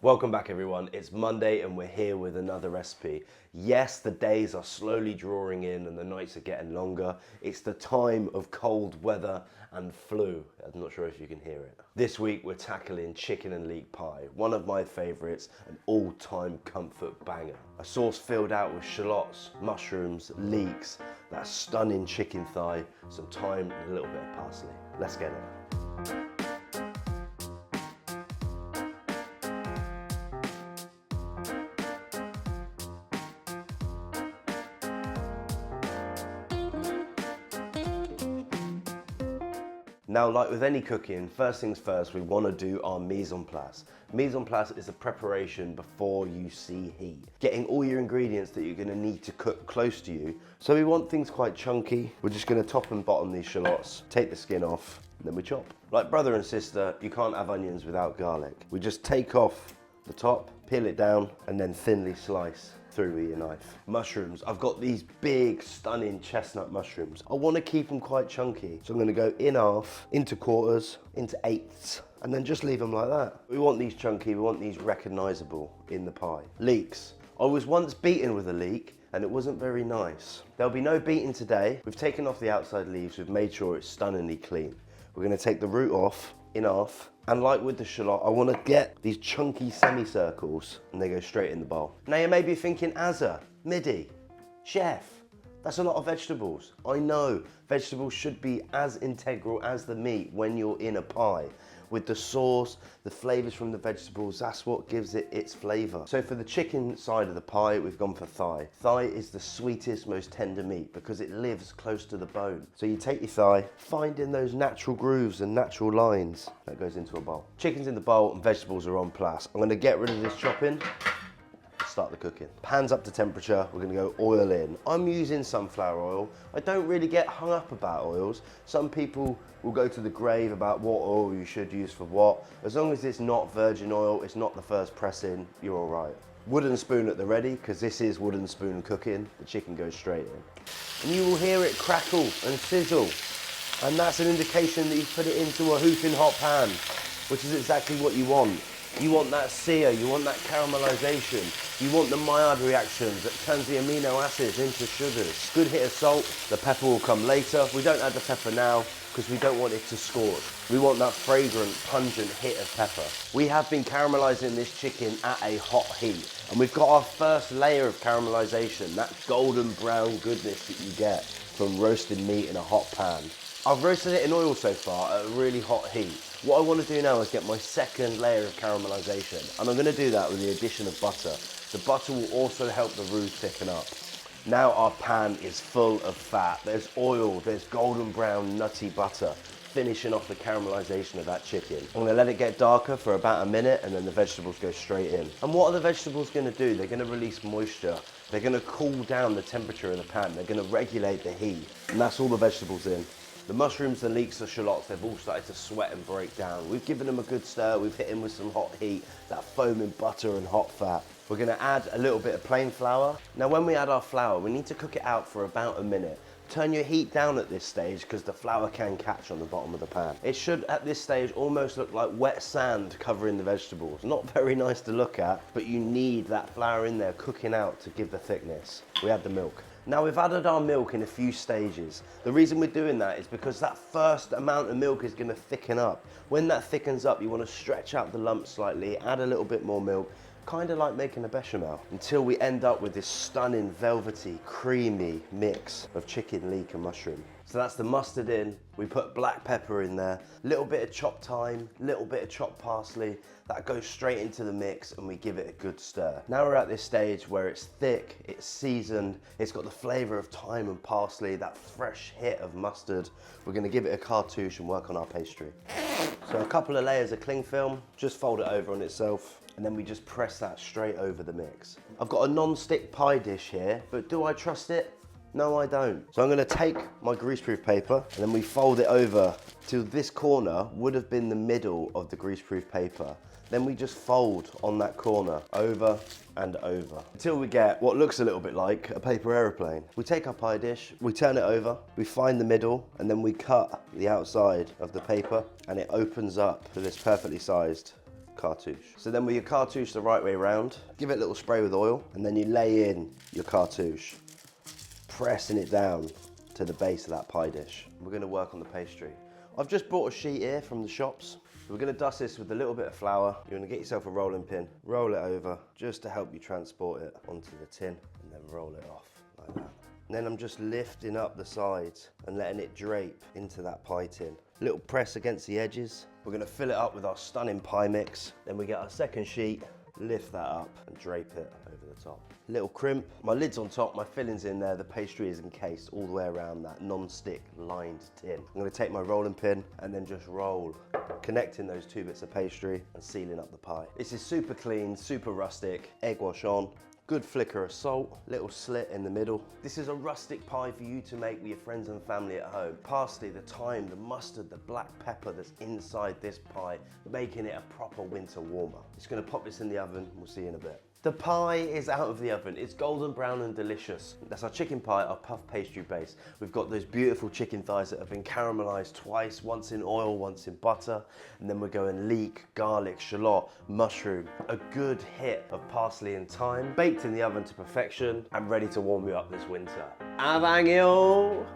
Welcome back everyone, it's Monday and we're here with another recipe. Yes, the days are slowly drawing in and the nights are getting longer. It's the time of cold weather and flu. I'm not sure if you can hear it. This week we're tackling chicken and leek pie, one of my favourites, an all-time comfort banger. A sauce filled out with shallots, mushrooms, leeks, that stunning chicken thigh, some thyme and a little bit of parsley. Let's get it. Now, like with any cooking, first things first, we want to do our mise en place. Mise en place is a preparation before you see heat. Getting all your ingredients that you're going to need to cook close to you. So we want things quite chunky. We're just going to top and bottom these shallots, take the skin off, and then we chop. Like brother and sister, you can't have onions without garlic. We just take off the top, peel it down, and then thinly slice through with your knife. Mushrooms, I've got these big stunning chestnut mushrooms. I want to keep them quite chunky, so I'm going to go in half, into quarters, into eighths, and then just leave them like that. We want these chunky, we want these recognisable in the pie. Leeks, I was once beaten with a leek and it wasn't very nice. There'll be no beating today. We've taken off the outside leaves, we've made sure it's stunningly clean. We're going to take the root off in half, and like with the shallot, I want to get these chunky semicircles and they go straight in the bowl. Now you may be thinking, Azza, Midi, chef, that's a lot of vegetables. I know, vegetables should be as integral as the meat when you're in a pie. With the sauce, the flavours from the vegetables, that's what gives it its flavour. So for the chicken side of the pie, we've gone for thigh. Thigh is the sweetest, most tender meat because it lives close to the bone. So you take your thigh, finding those natural grooves and natural lines, that goes into a bowl. Chicken's in the bowl and vegetables are on place. I'm gonna get rid of this chopping, start the cooking. Pan's up to temperature, we're gonna go oil in. I'm using sunflower oil. I don't really get hung up about oils. Some people will go to the grave about what oil you should use for what. As long as it's not virgin oil, it's not the first pressing, you're all right. Wooden spoon at the ready, because this is wooden spoon cooking. The chicken goes straight in. And you will hear it crackle and sizzle. And that's an indication that you've put it into a hooping hot pan, which is exactly what you want. You want that sear, you want that caramelization, you want the Maillard reactions that turns the amino acids into sugars. Good hit of salt, the pepper will come later. We don't add the pepper now because we don't want it to scorch. We want that fragrant, pungent hit of pepper. We have been caramelizing this chicken at a hot heat, and we've got our first layer of caramelization, that golden brown goodness that you get from roasted meat in a hot pan. I've roasted it in oil so far at a really hot heat. What I want to do now is get my second layer of caramelization, and I'm going to do that with the addition of butter. The butter will also help the roux thicken up. Now our pan is full of fat. There's oil, there's golden brown nutty butter, finishing off the caramelization of that chicken. I'm going to let it get darker for about a minute and then the vegetables go straight in. And what are the vegetables going to do? They're going to release moisture. They're going to cool down the temperature of the pan. They're going to regulate the heat. And that's all the vegetables in. The mushrooms, the leeks, the shallots, they've all started to sweat and break down. We've given them a good stir, we've hit them with some hot heat, that foaming butter and hot fat. We're gonna add a little bit of plain flour. Now when we add our flour, we need to cook it out for about a minute. Turn your heat down at this stage because the flour can catch on the bottom of the pan. It should at this stage almost look like wet sand covering the vegetables. Not very nice to look at, but you need that flour in there cooking out to give the thickness. We add the milk. Now we've added our milk in a few stages. The reason we're doing that is because that first amount of milk is going to thicken up. When that thickens up, you want to stretch out the lumps slightly, add a little bit more milk, kind of like making a bechamel, until we end up with this stunning, velvety, creamy mix of chicken, leek and mushroom. So that's the mustard in, we put black pepper in there, little bit of chopped thyme, little bit of chopped parsley, that goes straight into the mix and we give it a good stir. Now we're at this stage where it's thick, it's seasoned, it's got the flavour of thyme and parsley, that fresh hit of mustard. We're going to give it a cartouche and work on our pastry. So a couple of layers of cling film, just fold it over on itself, and then we just press that straight over the mix. I've got a non-stick pie dish here, but do I trust it? No, I don't. So I'm gonna take my greaseproof paper and then we fold it over till this corner would have been the middle of the greaseproof paper. Then we just fold on that corner over and over until we get what looks a little bit like a paper aeroplane. We take our pie dish, we turn it over, we find the middle, and then we cut the outside of the paper and it opens up to this perfectly sized cartouche. So then with your cartouche the right way round, give it a little spray with oil, and then you lay in your cartouche, pressing it down to the base of that pie dish. We're gonna work on the pastry. I've just bought a sheet here from the shops. We're gonna dust this with a little bit of flour. You're gonna get yourself a rolling pin, roll it over, just to help you transport it onto the tin, and then roll it off like that. And then I'm just lifting up the sides and letting it drape into that pie tin. Little press against the edges. We're gonna fill it up with our stunning pie mix. Then we get our second sheet, lift that up and drape it over the top. Little crimp, my lid's on top, my filling's in there, the pastry is encased all the way around that non-stick lined tin. I'm gonna take my rolling pin and then just roll, connecting those two bits of pastry and sealing up the pie. This is super clean, super rustic, egg wash on, good flicker of salt, little slit in the middle. This is a rustic pie for you to make with your friends and family at home. Parsley, the thyme, the mustard, the black pepper that's inside this pie, making it a proper winter warmer. Just gonna pop this in the oven, we'll see you in a bit. The pie is out of the oven. It's golden brown and delicious. That's our chicken pie, our puff pastry base. We've got those beautiful chicken thighs that have been caramelized twice, once in oil, once in butter. And then we're going leek, garlic, shallot, mushroom. A good hit of parsley and thyme, baked in the oven to perfection and ready to warm you up this winter. Avangio!